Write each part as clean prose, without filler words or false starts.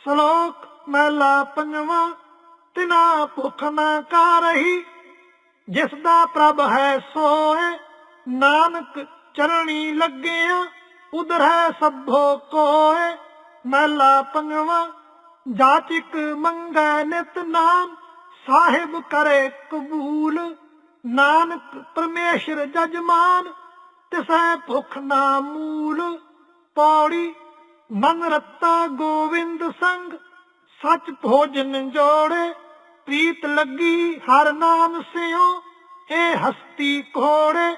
ਸਲੋਕ ਮਹਿਲਾ ਪੰਜਵਾਂ। ਤਿਨਾ ਭੁੱਖ ਨਾ ਕਾਰਹੀ, ਜਿਸ ਦਾ ਪ੍ਰਭ ਹੈ ਸੋਏ। ਨਾਨਕ ਚਰਣੀ ਲੱਗਿਆ, ਉਦਰ ਹੈ ਸਭੋ ਕੋਏ। ਮਹਿਲਾ ਪੰਜਵਾਂ। ਜਾਚਕ ਮੰਗੈ ਨਿਤ ਨਾਮ, ਸਾਹਿਬ ਕਰੇ ਕਬੂਲ। ਨਾਨਕ ਪਰਮੇਸ਼ਰ ਜਜਮਾਨ, ਤਿਸੈ ਭੁੱਖ ਨਾ ਮੂਲ। ਪੌੜੀ। ਮਨ ਰਤਾ ਗੋਵਿੰਦ ਸੰਗ, ਸੱਚ ਭੋਜਨ ਜੋੜੇ। ਪ੍ਰੀਤ ਲੱਗੀ ਹਰ ਨਾਮ ਸਿਓ, ਇਹ ਹਸਤੀ ਘੋੜੇ।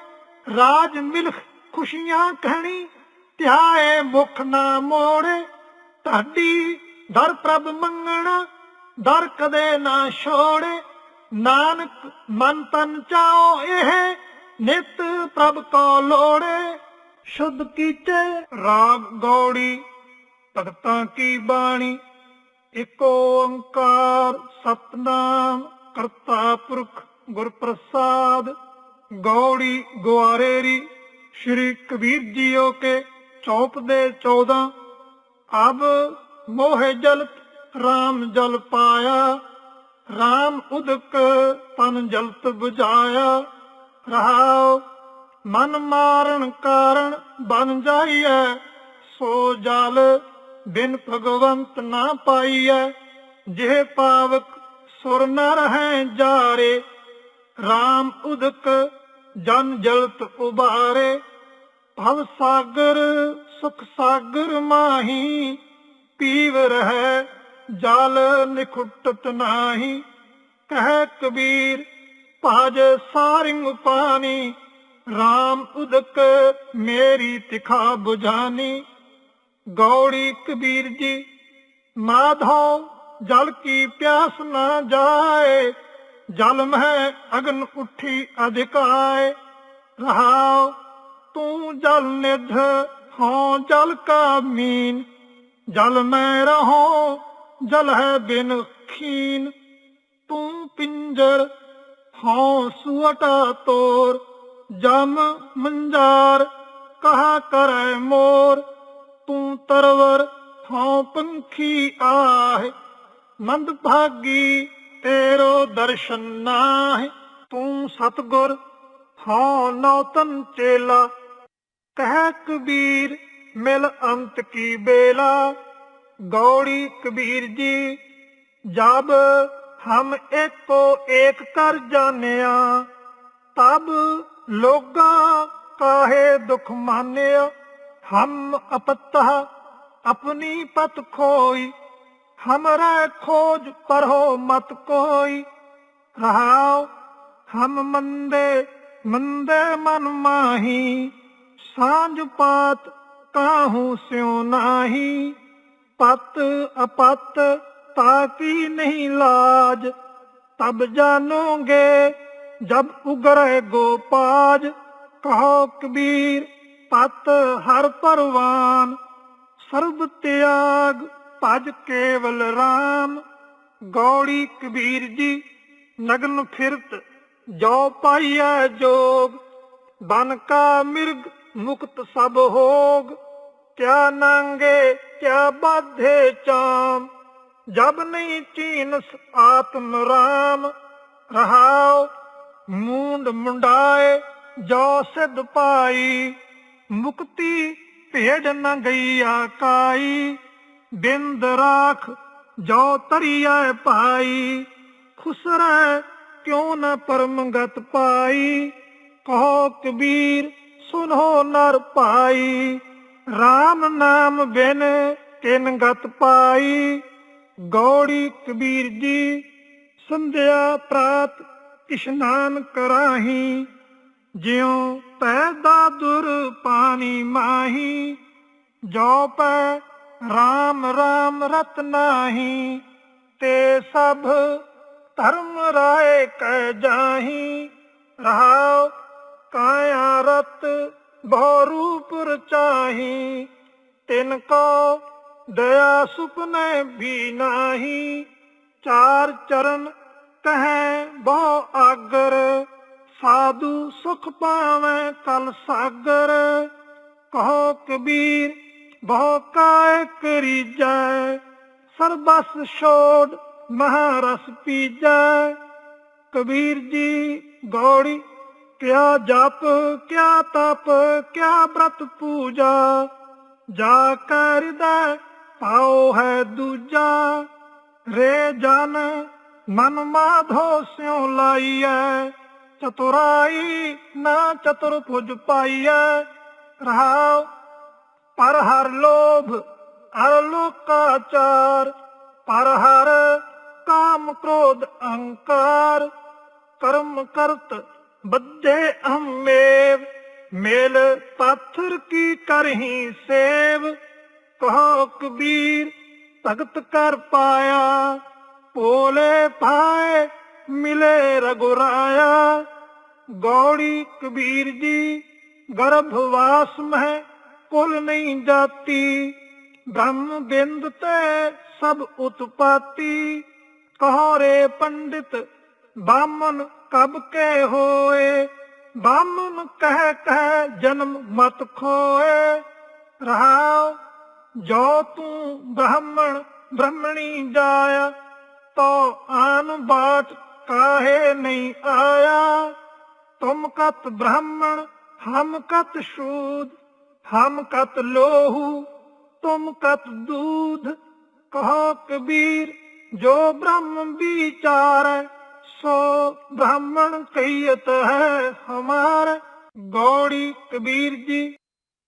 ਰਾਜ ਮਿਲਖ ਖੁਸ਼ੀਆਂ ਕਹਿਣੀ, ਧਿਆਏ ਮੁਖ ਨਾ ਮੋੜੇ। ਤੁਹਾਡੀ ਦਰ ਪ੍ਰਭ ਮੰਗਣਾ, ਦਰ ਕਦੇ ਨਾ ਛੋੜੇ। ਨਾਨਕ ਮਨ ਤਨ ਚਾਓ ਇਹ, ਨਿਤ ਪ੍ਰਭ ਕੋ ਲੋੜੇ। ਸ਼ੁੱਧ ਕੀਤੇ ਰਾਗ ਗੌੜੀ, ਭਗਤਾਂ ਕੀ ਬਾਣੀ। ਇਕ ਓੰਕਾਰ ਸਤਨਾਮ ਕਰਤਾ ਪੁਰਖ ਗੁਰ ਪ੍ਰਸਾਦ। गौड़ी ग्वारेरी श्री कबीर जियो के चौप दे 14। अब मोहे जलत राम जल पाया, राम उदक तन जलत बुझाया। रहाओ मन मारण कारण बन जाइए, सो जल बिन भगवंत ना पाइए। जे पावक सुर न रहे जारे, राम उदक जन जलत उबारे। भव सागर सुख सागर माही, पीव रहे जल निखुटत नाही। कह कबीर भाज सारिंग पानी, राम उदक मेरी तिखा बुझानी। गौड़ी कबीर जी। माधव जल की प्यास न जाए, जल में अग्न उठी अधिकाए। रहाओ तू जल निध हो जल का मीन, जल में रहो जल है बिन खीन। तू पिंजर हो सुअटा तोर, जम मंजार कहा करे मोर। तू तरवर हो पंखी आहे, मंद भागी तेरो दर्शन नाहि। तू सतगुर हो नौतन चेला, कह कबीर मिल अंत की बेला। गौड़ी कबीर जी। जब हम एक को एक कर जानिया, तब लोगा काहे दुख मानिया। हम अपतः अपनी पत खोई, हमरा खोज पर हो मत कोई। रहाओ हम मंदे मंदे मन माही, सांझ पात काहू स्यों नाही। पत अपत ताकी नहीं लाज, तब जानोगे जब उगरे गोपाज। कहो कबीर पत हर परवान, सर्व त्याग भज केवल राम। गौड़ी कबीर जी। नग्न फिरत जो पाइया जोग, बन का मिर्ग मुक्त सब होग। क्या नांगे क्या बाधे चाम, जब नहीं चीनस आत्म राम। रहाओ मूंड मुंडाए जो सिद्ध पाई, मुक्ति भेड़ न गईया काई। बिंद राख जो तरिया पाई, खुश रह क्यों न परम गत पाई। कहो कबीर सुनो नर पाई, राम नाम बिन किन गत पाई। गौड़ी कबीर जी। संध्या प्रात इशनान कराही, ज्यों पैदा दुर पानी माही। जो पै राम राम रत नाही, ते सब धर्म राय कह जाही। रहाओ काया रत बहु रूप रचाही, तिनको दया सुपने भी नाही। चार चरण कहे बहु आगर, साधु सुख पावे कल सागर। कहो कबीर बहु काय करी जाए, ਸਰਬਸ ਛੋੜ ਮਹਾਰਸ ਪੀਜੈ। ਕਬੀਰ ਜੀ ਗੌੜੀ ਕਿਆ ਜਪ ਕਿਆ ਤਪ ਕਿਆ ਬ੍ਰਤ ਪੂਜਾ, ਜਾ ਕੈ ਹਿਰਦੈ ਪਾਉ ਹੈ ਦੂਜਾ। ਰੇ ਜਨ ਮਨ ਮਾਧੋ ਸਿਉ ਲਾਈਐ, ਚਤੁਰਾਈ ਨਾ ਚਤੁਰ ਭੁਜ ਪਾਈਐ। ਰਹਾਉ ਪਰ ਹਰ ਲੋਭ ਅਰ ਲੋਕਾਚਾਰ, ਪਰ ਹਰ ਕਾਮ ਕ੍ਰੋਧ ਅਹੰਕਾਰ। ਕਰਮ ਕਰਤ ਬੱਧੇ ਅਹਮੇਵ, ਮੇਲ ਪਾਥਰ ਕੀ ਕਰਹੀ ਸੇਵ। ਕਹੋ ਕਬੀਰ ਭਗਤ ਕਰ ਪਾਇਆ, ਭੋਲੇ ਭਾਏ ਮਿਲੇ ਰਘੁਰਾਇਆ। ਗੌੜੀ ਕਬੀਰ ਜੀ ਗਰਭਵਾਸ ਮਹਿ ਕੁਲ ਨਹੀਂ ਜਾਤੀ, ਬ੍ਰਹਮ ਬਿੰਦ ਤੇ ਸਭ ਉਤਪਾਤੀ। ਕਹੋ ਰੇ ਪੰਡਿਤ ਬਾਮਨ ਕਬ ਕੇ ਹੋਏ, ਬਾਮਨ ਕਹਿ ਕਹਿ ਜਨਮ ਮਤ ਖੋਏ। ਰਹਾਉ ਜੋ ਤੂੰ ਬ੍ਰਾਹਮਣ ਬ੍ਰਹਮਣੀ ਜਾਇਆ, ਤੋ ਆਨ ਬਾਟ ਕਾਹੇ ਨਹੀਂ ਆਇਆ। ਤੁਮ ਕਤ ਬ੍ਰਾਹਮਣ ਹਮ ਕਤ ਸ਼ੂਦ, ਹਮ ਕਤ ਲੋਹੂ ਤੁਮ ਕਤ दूध। कहो कबीर जो ब्रह्म विचार, सो ब्राह्मण कहियत है हमार। गौड़ी कबीर जी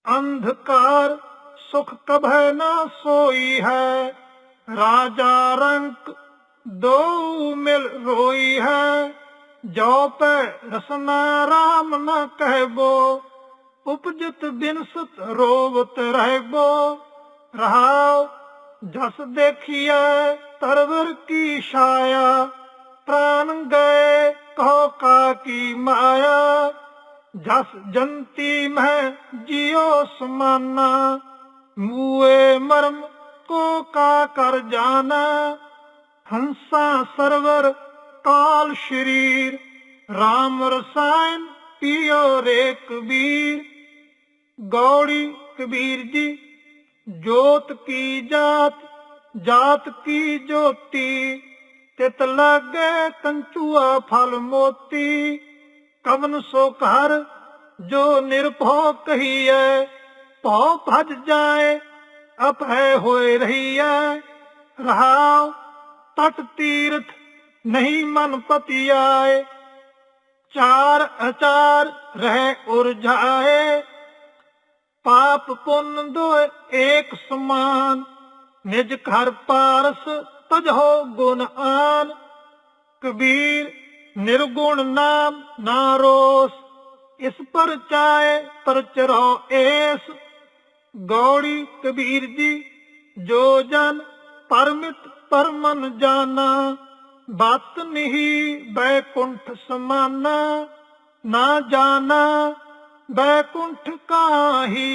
अंधकार सुख कभै न सोई है, राजा रंक दो मिल रोई है। जो पे रसना राम न कहबो, उपजत बिनसत रोवत रहबो। रहाओ जस देखिए तरवर की छाया, प्राण गए कहो का की माया। जस जंती में जियो समाना, मुए मर्म को का कर जाना। हंसा सरवर काल शरीर, राम रसायन पियो रे कबीर। गौड़ी कबीर जी जोत की जात, जात की ज्योति, तित लागे कंचुआ फल मोती। कवन सो कर जो निर्भो कहिए, भौ भज जाए अपह होए रहिए। रहाओ तट तीर्थ नहीं मन पति आए, चार अचार रह उर्झाए। पाप पुण्य दो एक समान, निज घर पारस तजहो गुण आन। कबीर निर्गुण नाम ना रोस, इस पर चाहे पर चरो एस। गौड़ी कबीर जी जो जन परमित परमन जाना, बात नहीं बैकुंठ समाना। ना जाना बैकुंठ काहि,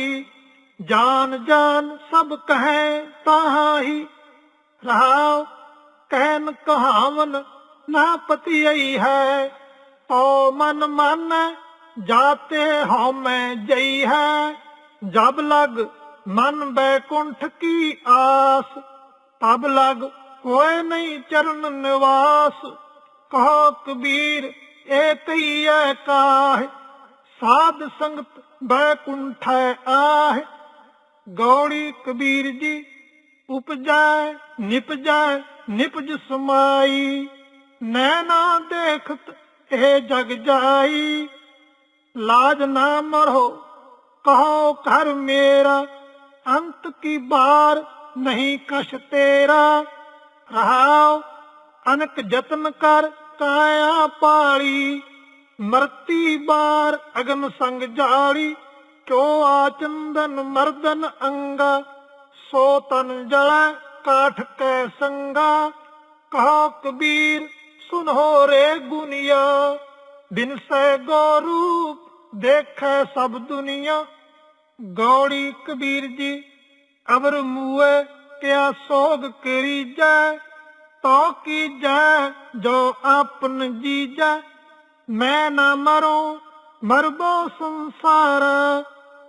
जान जान सब कहे ताहि। रहाओ कहन कहावन ना पति है, तो मन मन जाते हो मैं जई है। जब लग मन बैकुंठ की आस, तब लग कोई नहीं चरण निवास। कहो कबीर एक ही है काहे, साध संगत बैकुंठ आह। गौड़ी कबीर जी उपजाए निपजाए निपज समाई, नैना देखत ए जग जाई। लाज ना मरो कहो कर मेरा, अंत की बार नहीं कश तेरा। रहाओ अनक जतन कर काया पाली, मरती बार अगन संग जाड़ी। चो आचंदन मर्दन अंगा, सो तन जला काठ कै संगा। कहो कबीर सुनो रे गुनिया, बिन से गौरूप देखे सब दुनिया। गौड़ी कबीर जी अबर मुए क्या सोग करीजै, तो कीजै जो आपन जीजै। मैं न मरूं मरबो संसार,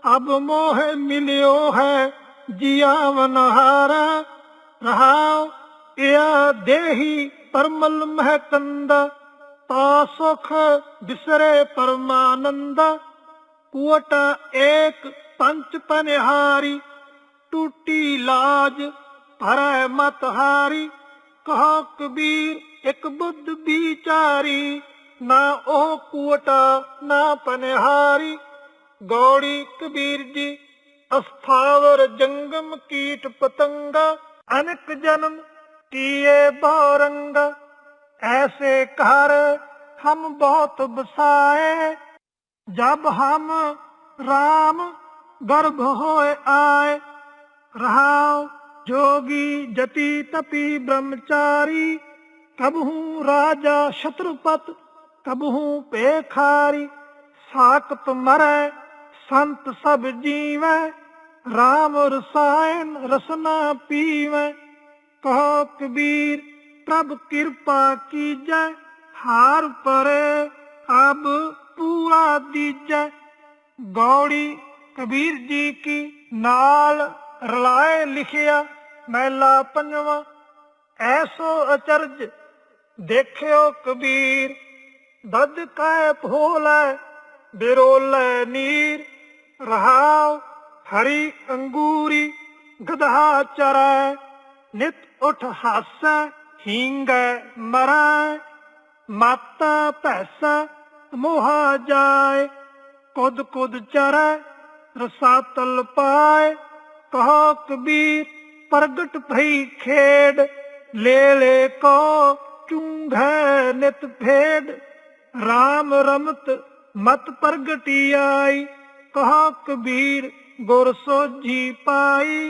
अब मोह मिलियो है जियावन हारा। रहाओ या देही परमल महकंद, ता सुख बिसरे परमानंद। कुवट एक पंच पनिहारी, टूटी लाज भरै मत हारी। कहो कबीर एक बुद्ध बिचारी, ना ओ कुवटा ना पनिहारी। गौड़ी कबीर जी अस्थावर जंगम कीट पतंगा, अनेक जन्म किए बहुरंग। ऐसे कर हम बहुत बसाए, जब हम राम गर्भ होए आए। रहाओ जोगी जति तपी ब्रह्मचारी, कबहू राजा शत्रुपत कबहू पेखारी। साकत मरै संत सब जीवै, राम रसायन रसना पीवै। कहो कबीर प्रभ कृपा कीजै, हार परे अब पूरा दीजै। गौड़ी कबीर जी की नाल रलाए लिखिया मैला पंजवा। ऐसो अचरज देखियो कबीर, दद कै भोलै बिरोलै नीर। रहाओ हरी अंगूरी गधा चरै, नित उठ हासै हींगै मरै। माता भैसा मोहा जाए, कुद कुद चरै रसातल पाए। कहो कबीर प्रगट भई खेड, ले ले को चूंघै नित भेड। राम रमत मत प्रगटी आई, कहो कबीर गुर सोझी पाई।